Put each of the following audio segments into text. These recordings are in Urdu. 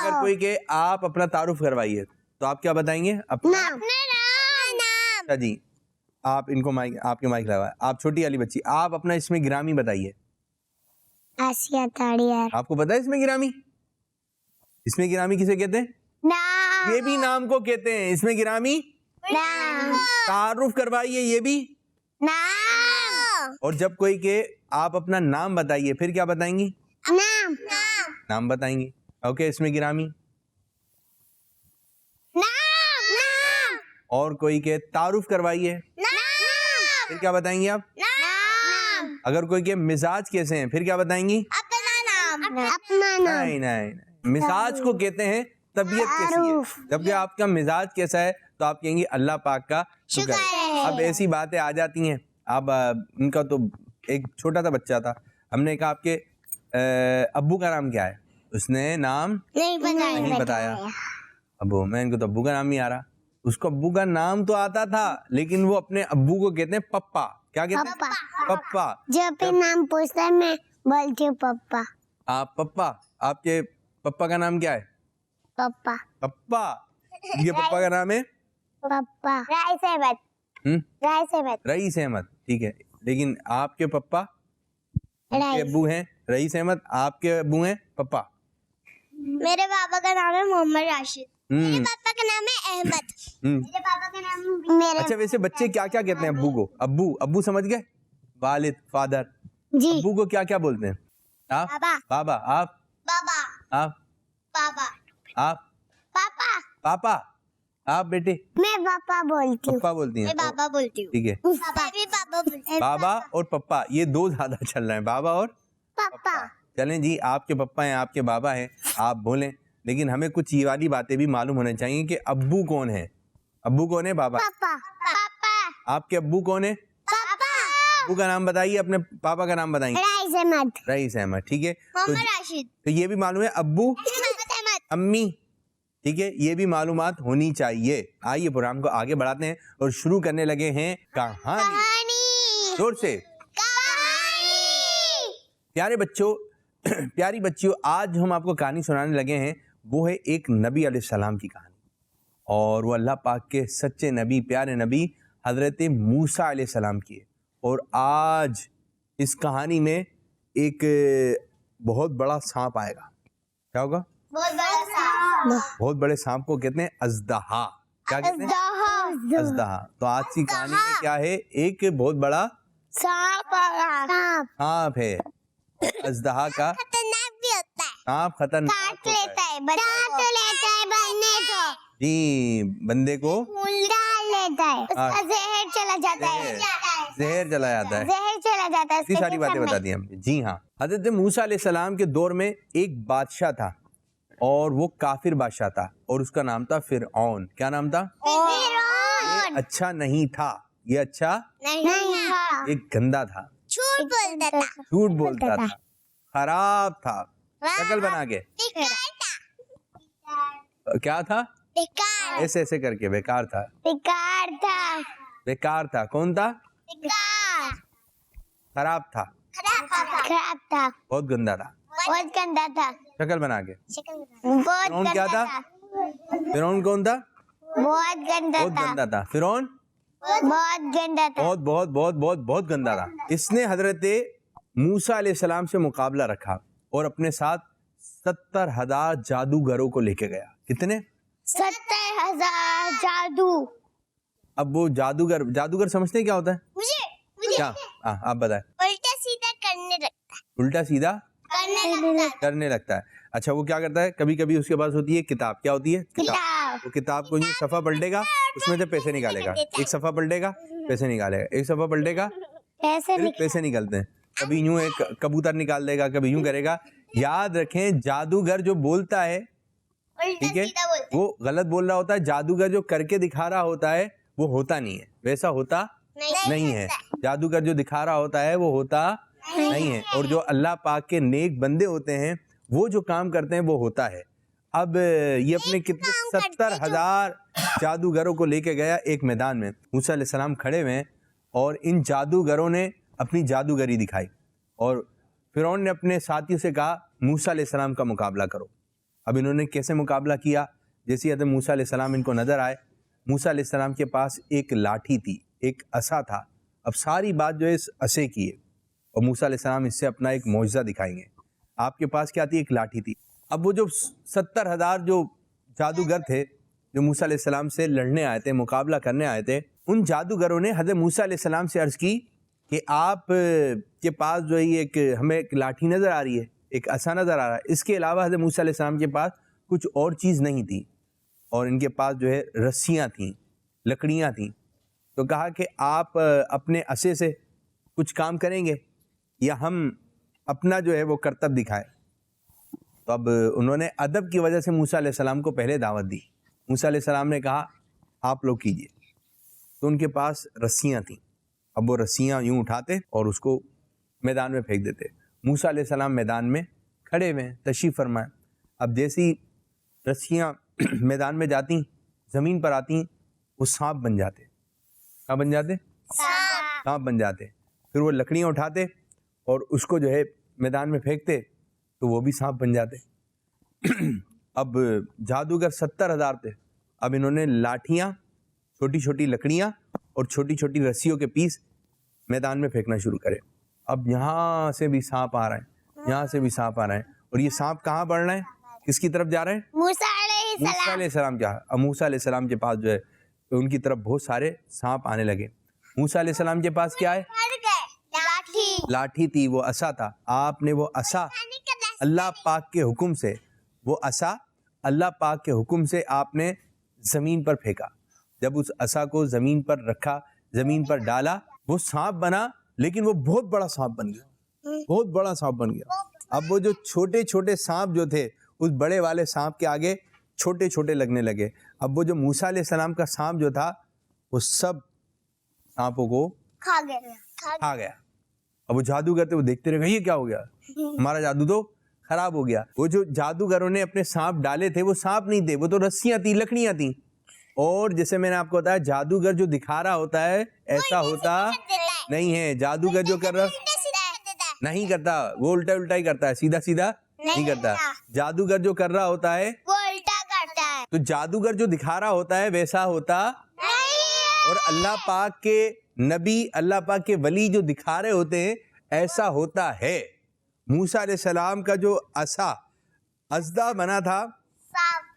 اگر کوئی کہ آپ اپنا تعارف کروائیے تو آپ کیا بتائیں گے؟ اپنا نام. اچھا جی، آپ ان کو مائک، آپ کے مائک لگائیں. آپ چھوٹی والی بچی، آپ اپنا اس میں گرامی بتائیے. آسیہ تاڑیار. آپ کو پتا ہے اس میں گرامی؟ اس میں گرامی کسے کہتے ہیں؟ نام. یہ بھی نام کو کہتے ہیں. اس میں گرامی نام. تعارف کروائیے، یہ بھی. نام. اور جب کوئی کہ آپ اپنا نام بتائیے، پھر کیا بتائیں گی؟ نام. نام بتائیں گی. اوکے، اس میں گرامی. نام. نام. اور کوئی کہ تعارف کروائیے، نام. پھر کیا بتائیں گی آپ؟ نام. اگر کوئی کہ مزاج کیسے ہیں، پھر کیا بتائیں گی؟ اپنا نام. اپنا نام. نہیں، مزاج کو کہتے ہیں طبیعت کیسی ہے. جبکہ آپ کا مزاج کیسا ہے تو آپ کہیں گے اللہ پاک کا شکر ہے. اب ایسی باتیں آ جاتی ہیں. اب ان کا تو ایک چھوٹا سا بچہ تھا، ہم نے کہا آپ کے ابو کا نام کیا ہے؟ اس نے نام نہیں بتایا. ابو، میں ان کو تو ابو کا نام نہیں آ رہا. اس کو ابو کا نام تو آتا تھا، لیکن وہ اپنے ابو کو کہتے ہیں پپا. کیا کہتے ہیں؟ پپا. جب بھی نام پوچھتا ہے میں بولتی ہوں پپا. آپ پپا. آپ کے پپا کا نام کیا ہے؟ پپا. پپا. یہ پپا کا نام ہے پپا. رائس احمد. رائس احمد. رئیس احمد. ٹھیک ہے، لیکن آپ کے پپا کے ابو ہیں رئیس احمد، آپ کے ابو ہیں پپا. میرے پاپا کا نام ہے محمد راشد. میرے پاپا کا نام ہے احمد. میرے پاپا کا نام میرے. اچھا، ویسے بچے کیا کیا کہتے ہیں ابو کو؟ ابو سمجھ گئے؟ والد، فادر. جی. ابو کو کیا کیا بولتے ہیں؟ آپ بابا. بابا. آپ بابا. آپ پاپا. آپ پاپا. پاپا. آپ بیٹے میں پاپا بولتی ہوں. پپا بولتی ہیں. پاپا بولتی ہوں. ٹھیک ہے، پاپا بھی پاپا بولتی ہوں. بابا اور پپا یہ دو زیادہ چل رہے ہیں، بابا اور پاپا. چلیں جی. آپ کے پپا ہیں، آپ کے بابا ہیں، آپ بولیں. لیکن ہمیں کچھ یہ والی باتیں بھی معلوم ہونے چاہیے کہ ابو کون ہے. ابو کون ہے؟ بابا. پاپا. پاپا. آپ کے ابو کون ہے؟ پاپا. ابو کا نام بتائیے، اپنے پاپا کا نام بتائیں. رائس احمد. رئیس احمد. ٹھیک ہے، محمد راشد. تو یہ بھی معلوم ہے ابو، محمد احمد. امی. ٹھیک ہے، یہ بھی معلومات ہونی چاہیے. آئیے پروگرام کو آگے بڑھاتے ہیں اور شروع کرنے لگے ہیں کہانی. کہانی. زور سے. کہانی. پیارے بچوں، پیاری بچیوں، آج ہم آپ کو کہانی سنانے لگے ہیں. وہ ہے ایک نبی علیہ السلام کی کہانی، اور وہ اللہ پاک کے سچے نبی، پیارے نبی حضرت موسیٰ علیہ السلام کی ہے. اور آج اس کہانی میں ایک بہت بڑا سانپ آئے گا. کیا ہوگا؟ بہت بڑا سانپ. بہت بڑے سانپ کو کہتے ہیں اژدہا. کیا کہتے ہیں؟ اژدہا. تو آج کی کہانی میں کیا ہے؟ ایک بہت بڑا سانپ. سانپ ہے. اژدہا کا خطرناک بھی ہوتا ہے. سانپ خطرناک ہوتا ہے. کاٹ لیتا ہے بندے کو. جی، بندے کو ڈال لیتا ہے. اس کا زہر چلا جاتا ہے. زہر چلا جاتا ہے. زہر چلا جاتا ہے. یہ ساری باتیں بتا دی ہم نے. جی ہاں، حضرت موسیٰ علیہ السلام کے دور میں ایک بادشاہ تھا، اور وہ کافر بادشاہ تھا، اور اس کا نام تھا فرعون. کیا نام تھا؟ یہ اچھا نہیں تھا. یہ اچھا نہیں. ایک گندا تھا. جھوٹ بولتا تھا. جھوٹ بولتا تھا. خراب تھا. شکل بنا کے کیا تھا؟ بیکار. ایسے ایسے کر کے بیکار تھا. بیکار تھا. بیکار تھا. کون تھا؟ بیکار. خراب تھا. خراب تھا. بہت گندا تھا. بہت گندا تھا. شکل بنا کے. بہت فرعون کیا گندا تھا؟ تھا. فرعون کون تھا؟ بہت گندا بہت تھا. گندا تھا. فرعون بہت گندا تھا. بہت بہت بہت بہت بہت گندا تھا. اس نے حضرت موسیٰ علیہ السلام سے مقابلہ رکھا اور اپنے ساتھ 70,000 جادوگروں کو لے کے گیا. کتنے؟ 70,000 جادو. اب وہ جادوگر سمجھتے ہیں کیا ہوتا ہے؟ مجھے کیا؟ آپ بتائیں. الٹا سیدھا کرنے لگتا ہے. الٹا سیدھا کرنے کرنے لگتا ہے. اچھا، وہ کیا کرتا ہے؟ کبھی کبھی اس کے پاس ہوتی ہے کتاب. کیا ہوتی ہے؟ کتاب. وہ کتاب کو یہ صفحہ پلٹے گا، اس میں سے پیسے نکالے گا. ایک صفحہ پلٹے گا، پیسے نکالے گا. ایک صفحہ پلٹے گا، ایسے پھر پیسے نکلتے ہیں. کبھی یوں ایک کبوتر نکال دے گا، کبھی یوں کرے گا. یاد رکھیں، جادوگر جو بولتا ہے، ٹھیک ہے، وہ غلط بول رہا ہوتا ہے. جادوگر جو کر کے دکھا رہا ہوتا ہے وہ ہوتا نہیں ہے، ویسا ہوتا نہیں ہے. جادوگر جو دکھا رہا ہوتا ہے وہ ہوتا نہیں ہے. اور جو اللہ پاک کے نیک بندے ہوتے ہیں وہ جو کام کرتے ہیں وہ ہوتا ہے. اب یہ اپنے کتنے 70,000 جادوگروں کو لے کے گیا ایک میدان میں. موسیٰ علیہ السلام کھڑے ہوئے اور ان جادوگروں نے اپنی جادوگری دکھائی، اور فرعون نے اپنے ساتھیوں سے کہا موسیٰ علیہ السلام کا مقابلہ کرو. اب انہوں نے کیسے مقابلہ کیا؟ جیسے حضرت موسیٰ علیہ السلام ان کو نظر آئے، موسیٰ علیہ السلام کے پاس ایک لاٹھی تھی، ایک عصا تھا. اب ساری بات جو ہے اس عصے کی ہے، اور موسیٰ علیہ السلام اس سے اپنا ایک معجزہ دکھائیں گے. آپ کے پاس کیا تھی؟ ایک لاٹھی تھی. اب وہ جو 70,000 جو جادوگر تھے جو موسیٰ علیہ السلام سے لڑنے آئے تھے، مقابلہ کرنے آئے تھے، ان جادوگروں نے حضرت موسیٰ علیہ السلام سے عرض کی کہ آپ کے پاس جو ہے ہمیں ایک لاٹھی نظر آ رہی ہے، ایک عصا نظر آ رہا ہے، اس کے علاوہ حضرت موسیٰ علیہ السلام کے پاس کچھ اور چیز نہیں تھی، اور ان کے پاس جو ہے رسیاں تھیں، لکڑیاں تھیں. تو کہا کہ آپ اپنے عصے سے کچھ کام کریں گے یا ہم اپنا جو ہے وہ کرتب دکھائیں؟ تو اب انہوں نے ادب کی وجہ سے موسیٰ علیہ السلام کو پہلے دعوت دی. موسیٰ علیہ السلام نے کہا آپ لوگ کیجئے. تو ان کے پاس رسیاں تھیں. اب وہ رسیاں یوں اٹھاتے اور اس کو میدان میں پھینک دیتے. موسیٰ علیہ السلام میدان میں کھڑے ہوئے ہیں، تشریف فرمائیں. اب جیسی رسیاں میدان میں جاتی، زمین پر آتی، وہ سانپ بن جاتے. کیا بن جاتے؟ سانپ بن جاتے. پھر وہ لکڑیاں اٹھاتے اور اس کو جو ہے میدان میں پھینکتے تو وہ بھی سانپ بن جاتے. اب جادوگر 70,000 تھے. اب انہوں نے لاٹھیاں، چھوٹی چھوٹی لکڑیاں اور چھوٹی چھوٹی رسیوں کے پیس میدان میں پھینکنا شروع کرے. اب یہاں سے بھی سانپ آ رہے ہیں، یہاں سے بھی سانپ آ رہے ہیں، اور یہ سانپ کہاں بڑھ رہے ہیں؟ کس کی طرف جا رہے ہیں؟ موسیٰ علیہ السلام. موسیٰ علیہ السلام کیا؟ اب موسیٰ علیہ السلام کے پاس جو ہے ان کی طرف بہت سارے سانپ آنے لگے. موسیٰ علیہ السلام کے پاس کیا ہے؟ لاٹھی تھی، وہ عصا تھا. آپ نے وہ عصا اللہ پاک کے حکم سے، وہ عصا اللہ پاک کے حکم سے آپ نے زمین پر پھینکا. جب اس عصا کو زمین پر رکھا، زمین پر ڈالا، وہ سانپ بنا، لیکن وہ بہت بڑا سانپ بن گیا، بہت بڑا سانپ بن گیا. اب وہ جو چھوٹے چھوٹے سانپ جو تھے اس بڑے والے سانپ کے آگے چھوٹے چھوٹے لگنے لگے. اب وہ جو موسیٰ علیہ السلام کا سانپ جو تھا وہ سب سانپوں کو کھا گیا. اب وہ جادوگر تھے، وہ دیکھتے رہے، یہ کیا ہو گیا؟ ہمارا جادو تو خراب ہو گیا. وہ جو جادوگروں نے اپنے سانپ ڈالے تھے وہ سانپ نہیں تھے، وہ تو رسیاں تھیں، لکڑیاں تھیں. اور جیسے میں نے آپ کو بتایا جادوگر جو دکھا رہا ہوتا ہے ایسا ہوتا نہیں ہے. جادوگر جو کر رہا نہیں کرتا، وہ الٹا الٹا ہی کرتا ہے، سیدھا سیدھا نہیں کرتا. جادوگر جو کر رہا ہوتا ہے وہ الٹا کرتا ہے. تو جادوگر جو دکھا رہا ہوتا ہے ویسا ہوتا، اور اللہ پاک کے نبی، اللہ پاک کے ولی جو دکھا رہے ہوتے ہیں ایسا ہوتا ہے. موسیٰ علیہ السلام کا جو عصا اژدہا بنا تھا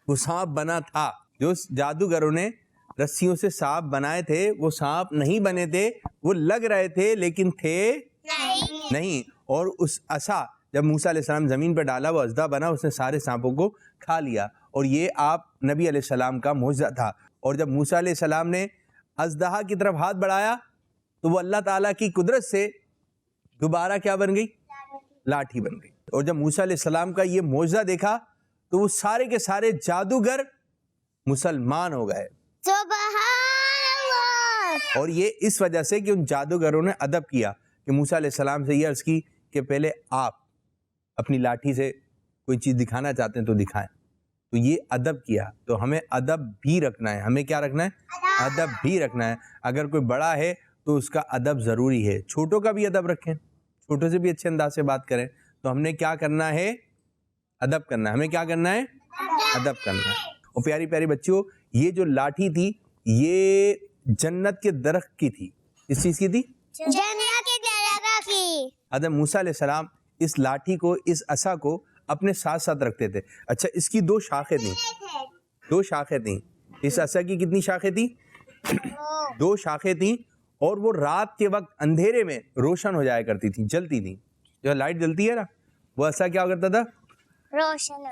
وہ سانپ بنا تھا. جو جادوگروں نے رسیوں سے سانپ بنائے تھے وہ سانپ نہیں بنے تھے، وہ لگ رہے تھے لیکن تھے نہیں. اور اس عصا جب موسیٰ علیہ السلام زمین پہ ڈالا وہ اژدہا بنا، اس نے سارے سانپوں کو کھا لیا. اور یہ آپ نبی علیہ السلام کا معجزہ تھا. اور جب موسیٰ علیہ السلام نے اژدہا کی طرف ہاتھ بڑھایا تو وہ اللہ تعالیٰ کی قدرت سے دوبارہ کیا بن گئی؟ لاٹھی بن گئی. اور جب موسیٰ علیہ السلام کا یہ معجزہ دیکھا تو وہ سارے کے سارے جادوگر مسلمان ہو گئے. سبحان اللہ. اور یہ اس وجہ سے کہ ان جادوگروں نے ادب کیا کہ موسیٰ علیہ السلام سے یہ عرض کی کہ پہلے آپ اپنی لاٹھی سے کوئی چیز دکھانا چاہتے ہیں تو دکھائیں. تو یہ ادب کیا. تو ہمیں ادب بھی رکھنا ہے. ہمیں کیا رکھنا ہے؟ ادب بھی رکھنا ہے. اگر کوئی بڑا ہے تو اس کا ادب ضروری ہے. چھوٹوں کا بھی ادب رکھیں، چھوٹوں سے بھی اچھے انداز سے بات کریں. تو ہم نے کیا کرنا ہے؟ ادب کرنا ہے. ہمیں کیا کرنا ہے؟ ادب کرنا ہے. اور پیاری پیاری بچیوں، یہ جو لاٹھی تھی یہ جنت کے درخت کی تھی. اس چیز کی تھی؟ جنت کے درخت کی. حضرت موسیٰ علیہ السلام اس لاٹھی کو، اس عصا کو اپنے ساتھ ساتھ رکھتے تھے. اچھا، اس کی 2 شاخیں تھیں. 2 شاخیں تھیں. اس عصا کی کتنی شاخیں تھیں؟ 2 شاخیں تھیں. اور وہ رات کے وقت اندھیرے میں روشن ہو جایا کرتی تھیں، جلتی تھیں. جو لائٹ جلتی ہے نا، وہ عصا کیا کرتا تھا؟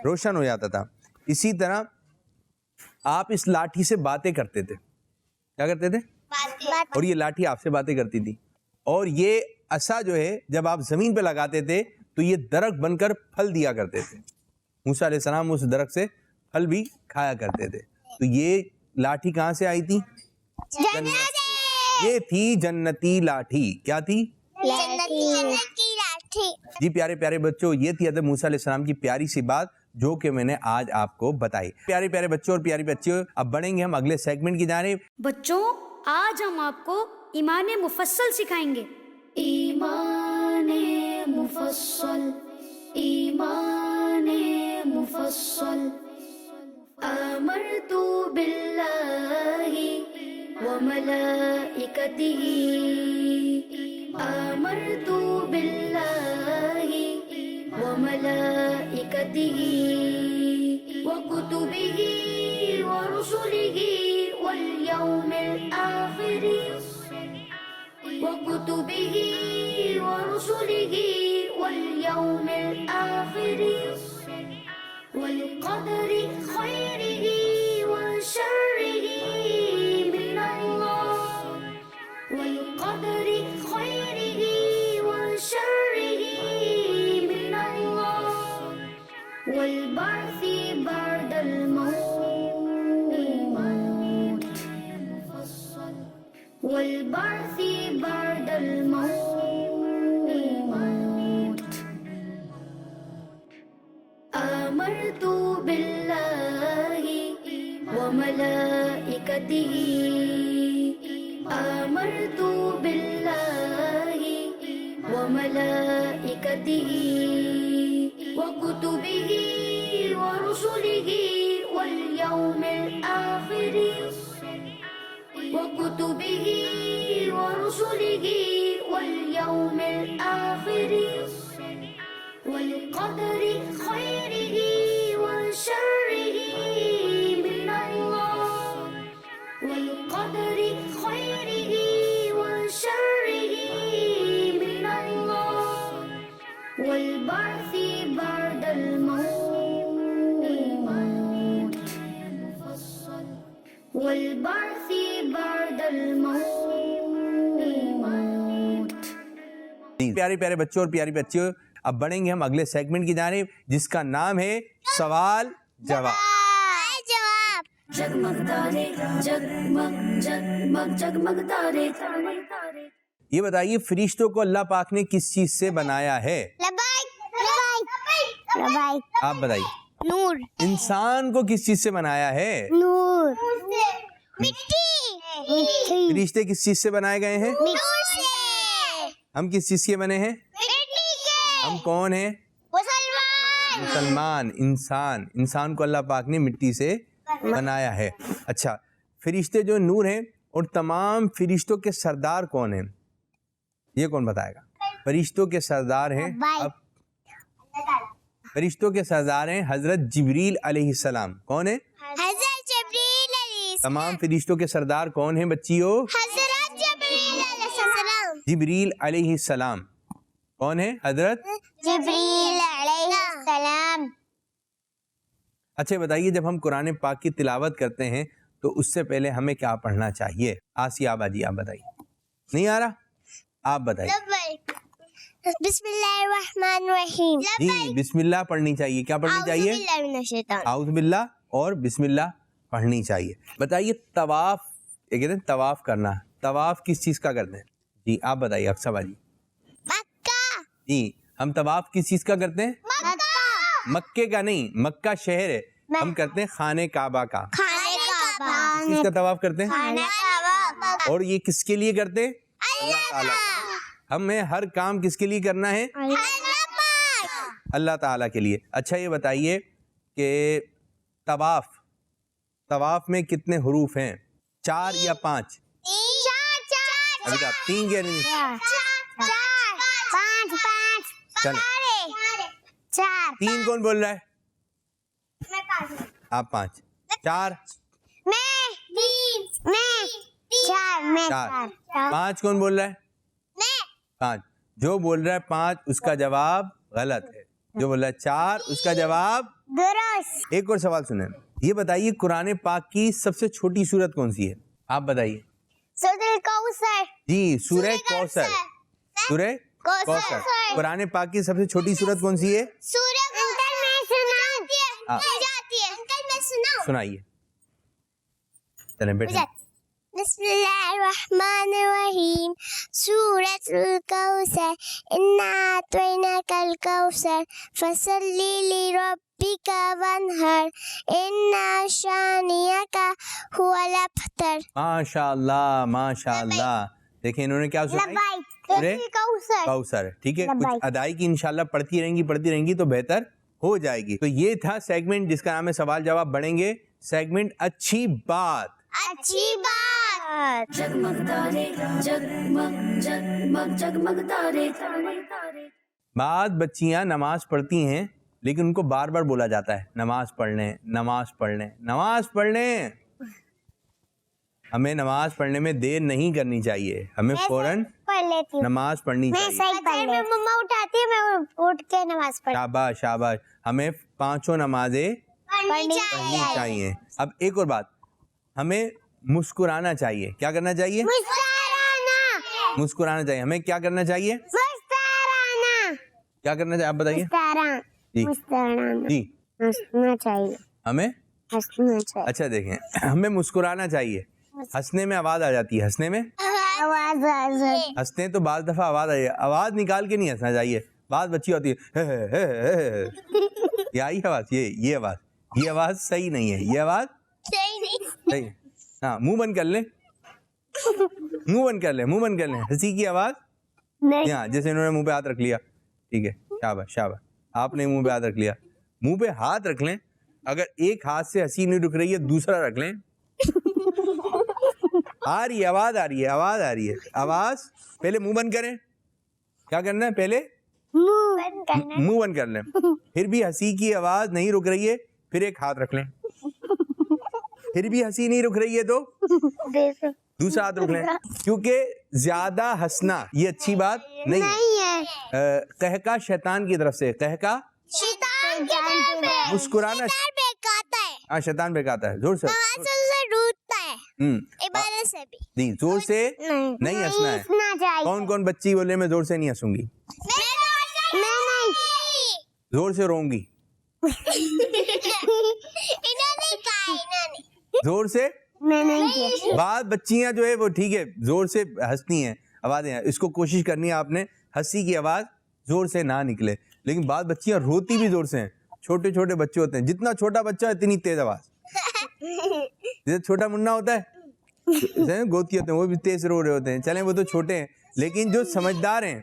روشن ہو جاتا تھا. اسی طرح آپ اس لاٹھی سے باتیں کرتے تھے. کیا کرتے تھے؟ اور یہ لاٹھی آپ سے باتیں کرتی تھی. اور یہ عصا جو ہے جب آپ زمین پہ لگاتے تھے تو یہ درخت بن کر پھل دیا کرتے تھے. موسیٰ علیہ السلام اس درخت سے پھل بھی کھایا کرتے تھے. تو یہ لاٹھی کہاں سے آئی تھی؟ جنت سے. یہ تھی جنتی لاٹھی. کیا تھی؟ جنتی لاٹھی. جی پیارے پیارے بچوں، یہ تھی حضرت موسیٰ علیہ السلام کی پیاری سی بات جو کہ میں نے آج آپ کو بتائی. پیارے پیارے بچوں اور پیاری بچیوں، اب بڑھیں گے ہم اگلے سیگمنٹ کی جانب. بچوں، آج ہم آپ کو ایمان مفصل سکھائیں گے. ایمان مفصل، ایمان مفصل آمنت بالله وملائكته آمنت بالله وملائكته وكتبه ورسله واليوم الآخر وكتبه ورسله واليوم الآخر والقدر خيره وشره من الله والقدر خيره وشره من الله والبعث بعد الموت والبعث بعد الموت آمنت بالله وملائكته آمنت بالله وملائكته وكتبه ورسله واليوم الآخر وكتبه ورسله واليوم الآخر والقدر خيره وشره من الله والقدر خيره وشره من الله والبعث بعد الموت والبعث بعد الموت. پیارے پیارے بچوں اور پیاری بچیوں، اب بڑھیں گے ہم اگلے سیگمنٹ کی جانب جس کا نام ہے سوال جواب. جواب. جگمگ تارے جگمگ جگمگ جگمگ تارے. یہ بتائیے فرشتوں کو اللہ پاک نے کس چیز سے بنایا ہے؟ لبیک لبیک. آپ بتائیے. نور. انسان کو کس چیز سے بنایا ہے؟ نور. مٹی. فرشتے کس چیز سے بنائے گئے ہیں؟ نور سے. ہم کس چیز کے بنے ہیں؟ مٹی کے. ہم کون ہیں؟ مسلمان. مسلمان. انسان کو اللہ پاک نے مٹی سے بنایا ہے. اچھا، فرشتے جو نور ہیں اور تمام فرشتوں کے سردار کون ہیں؟ یہ کون بتائے گا؟ فرشتوں کے سردار ہیں فرشتوں کے سردار ہیں حضرت جبریل علیہ السلام. کون ہے؟ حضرت جبریل علیہ السلام. تمام فرشتوں کے سردار کون ہیں بچیوں؟ حضرت جبریل علیہ السلام. جبریل علیہ السلام. کون ہے؟ حضرت جبریل علیہ السلام. اچھا بتائیے، جب ہم قرآن پاک کی تلاوت کرتے ہیں تو اس سے پہلے ہمیں کیا پڑھنا چاہیے؟ آسیہ آبا جی آپ بتائیے. نہیں آ رہا؟ آپ بتائیے. بسم اللہ الرحمن الرحیم. جی بسم اللہ پڑھنی چاہیے. کیا پڑھنی چاہیے؟ اعوذ باللہ اور بسم اللہ پڑھنی چاہیے. بتائیے طواف، یہ کہتے ہیں طواف کرنا، طواف کس چیز کا کرتے ہیں؟ جی آپ بتائیے اکثر جی. مکہ. جی ہم طواف کس چیز کا کرتے ہیں؟ مکے کا نہیں، مکہ شہر ہے. ہم کرتے ہیں خانہ کعبہ کا. خانہ کعبہ. کس چیز کا طواف کرتے ہیں؟ خانہ کعبہ. اور یہ کس کے لیے کرتے ہیں؟ اللہ تعالیٰ. ہمیں ہر کام کس کے لیے کرنا ہے؟ اللہ تعالیٰ کے لیے. اچھا یہ بتائیے کہ طواف میں کتنے حروف ہیں؟ 4 یا 5؟ ابھی تو آپ 3 کہہ رہے ہیں. چلیں 3 کون بول رہا ہے؟ آپ 5. 4 5 کون بول رہا ہے؟ 5. جو بول رہا ہے 5 اس کا جواب غلط ہے. جو بول رہا ہے 4 اس کا جواب درست. ایک اور سوال سنیں. یہ بتائیے قرآن پاک کی سب سے چھوٹی سورت کون سی ہے؟ آپ بتائیے. سورۃ الکوثر. جی سورہ کوثر. سورہ کوثر. قرآن پاک کی سب سے چھوٹی سورت کون سی ہے؟ سورہ کوثر میں سنائیے. چلیں بیٹھیں. بسم اللہ الرحمن الرحیم. سورۃ الکوثر انا اعطیناک الکوثر فصلی لربک وانحر ان شانئک هو الابتر. ماشاء اللہ ماشاء اللہ. دیکھیں انہوں نے کیا سنائی؟ سورہ کوثر. ٹھیک ہے، کچھ ادائی کی انشاءاللہ پڑھتی رہیں گی تو بہتر ہو جائے گی. تو یہ تھا سیگمنٹ جس کا نام ہے سوال جواب بڑھیں گے. سیگمنٹ اچھی بات. اچھی بات. جگمگ تارے جگمگ جگمگ جگمگ تارے. بعض بچیاں نماز پڑھتی ہیں لیکن ان کو بار بار بولا جاتا ہے نماز پڑھ لیں, نماز پڑھ لیں, نماز پڑھ لیں. ہمیں نماز پڑھنے میں دیر نہیں کرنی چاہیے, ہمیں فوراً پڑھ لیتی ہوں. نماز پڑھنی چاہیے. میں مما اٹھاتی ہے, میں اٹھ کے نماز پڑھ. شاباش شاباش. ہمیں 5 نمازیں پڑھنی چاہیے. اب ایک اور بات, ہمیں مسکرانا چاہیے. کیا کرنا چاہیے؟ مسکرانا چاہیے. ہمیں کیا کرنا چاہیے؟ کیا کرنا چاہیے آپ بتائیے. جی جی ہنسنا چاہیے. ہمیں ہنسنا چاہیے. اچھا دیکھیں, ہمیں مسکرانا چاہیے. ہنسنے میں آواز آ جاتی ہے, ہنسنے میں آواز ہنستے ہیں تو بعض دفعہ آواز آ جائے. آواز نکال کے نہیں ہنسنا چاہیے. بعض بچی ہوتی ہے یہ آئی آواز, یہ آواز, یہ آواز صحیح نہیں ہے. یہ آواز صحیح. ہاں منہ بند کر لیں, منہ بند کر لیں, منہ بند کر لیں. ہنسی کی آواز ہاں, جیسے انہوں نے منہ پہ ہاتھ رکھ لیا. ٹھیک ہے, شاباش شاباش. آپ نے منہ پہ ہاتھ رکھ لیا. منہ پہ ہاتھ رکھ لیں. اگر ایک ہاتھ سے ہنسی نہیں رک رہی ہے دوسرا رکھ لیں. آ رہی ہے آواز, آ رہی ہے آواز, آ رہی ہے آواز. پہلے منہ بند کریں. کیا کرنا ہے؟ پہلے منہ بند کر لیں. پھر بھی ہنسی کی آواز نہیں رک رہی ہے, پھر ایک ہاتھ رکھ لیں. پھر بھی ہنسی نہیں رک رہی ہے تو دوسرا ہاتھ رکھ لیں. کیونکہ زیادہ ہنسنا یہ اچھی بات نہیں ہے. قہقہ شیطان کی طرف سے, قہقہ شیطان کی طرف ہے. مسکرانا بہکاتا ہے. ہاں شیطان بہکاتا ہے. زور سے روٹتا ہے. عبادت سے بھی نہیں, زور سے نہیں ہنسنا ہے. کون کون بچی بولے میں زور سے نہیں ہنسوں گی, زور سے روؤں گی, زور سے. بعض بچیاں جو ہے وہ ٹھیک ہے زور سے ہنستی ہیں, آوازیں. اس کو کوشش کرنی ہے آپ نے ہنسی کی آواز زور سے نہ نکلے. لیکن بعض بچیاں روتی بھی زور سے ہیں. چھوٹے چھوٹے بچے ہوتے ہیں, جتنا چھوٹا بچہ اتنی تیز آواز. جیسے چھوٹا منا ہوتا ہے گوتی ہوتے ہیں, وہ بھی تیز رو رہے ہوتے ہیں. چلیں وہ تو چھوٹے ہیں, لیکن جو سمجھدار ہیں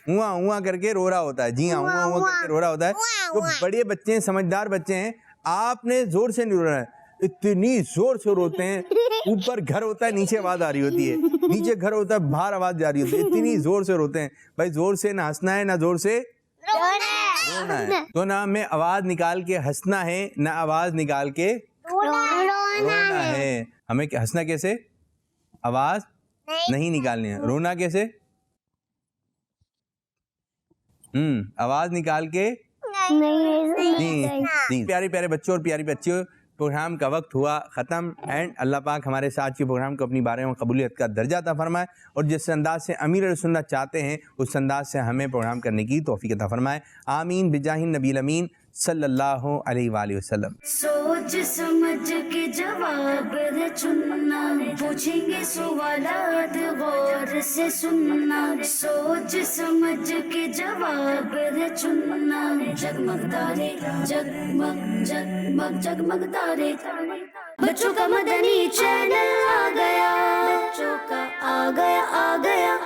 ہوا ہوا کر کے رو رہا ہوتا ہے. جی ہاں, ہوا ہوا کر کے رو رہا ہوتا ہے. جو بڑے بچے ہیں, سمجھدار بچے ہیں, آپ نے زور سے نہیں رو رہا ہے, اتنی زور سے روتے ہیں. اوپر گھر ہوتا ہے نیچے آواز آ رہی ہوتی ہے, نیچے گھر ہوتا ہے باہر آواز جا رہی ہوتی ہے. اتنی زور سے روتے ہیں. بھائی زور سے نہ ہنسنا ہے نہ زور سے رونا ہے. تو نہ ہمیں آواز نکال کے ہنسنا ہے نہ آواز نکال کے رونا ہے. ہمیں ہنسنا کیسے؟ آواز نہیں نکالنی ہے. رونا کیسے؟ آواز نکال کے. پیارے پیارے بچوں اور پیاری بچیوں, پروگرام کا وقت ہوا ختم. اینڈ اللہ پاک ہمارے ساتھ کے پروگرام کو اپنی بارے میں قبولیت کا درجہ عطا فرمائے, اور جس انداز سے امیر علیہ سنت چاہتے ہیں اس انداز سے ہمیں پروگرام کرنے کی توفیق عطا فرمائے. آمین بجاہ النبی الامین صلی اللہ علیہ وآلہ وسلم. سوچ سمجھ کے جواب ہے چننا, پوچھیں گے سوالات غور سے سننا. سوچ سمجھ کے جواب ہے چننا. جگمگ تارے جگمگ جگمگ جگمگ تارے. بچوں کا مدنی چینل آ گیا, بچوں کا آ گیا